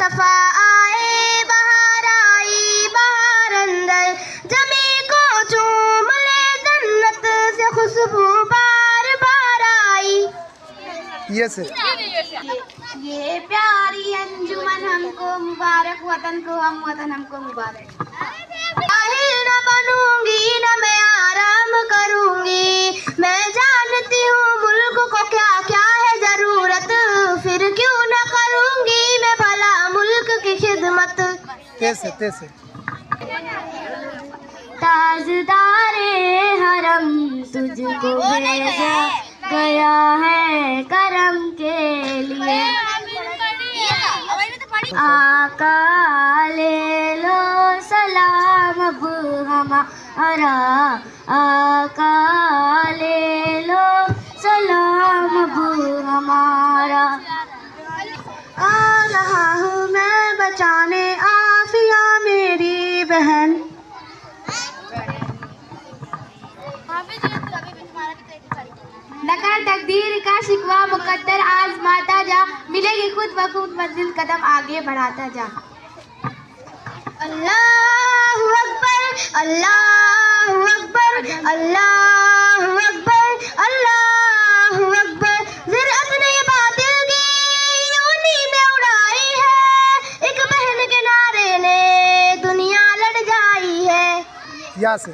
सफा आए, बहार आई बहार अंदर, जमी को चूम ले जन्नत से खुशबू बार बार आई। ये प्यारी अंजुमन हमको मुबारक, वतन को हम, वतन हमको मुबारक। जाहिल न बनूंगी न मैं आराम करूंगी, मैं जानती हूँ मुल्क को क्या क्या है जरूरत, फिर क्यों न करूंगी मैं भला मुल्क की खिदमत। कैसे ताजदारे हरम तुझको भेजा गया है करम के लिए, आका ले लो सलाम अब हमारा, आका ले लो सलाम अब हमारा। आ रहा हूँ मैं बचाने आफिया मेरी बहन, नकार तकदीर का शिकवा मुकद्दर आजमाता जा, मिलेगी खुद ब खुद मंजिल कदम आगे बढ़ाता जा। अल्लाहु अकबर अल्लाहु अकबर अल्लाहु अकबर अल्लाहु अकबर, ज़िरअत ने बातिल की ऊनी में उड़ाई है, एक बहन के नारे ने दुनिया लड़ जाई है। यहाँ से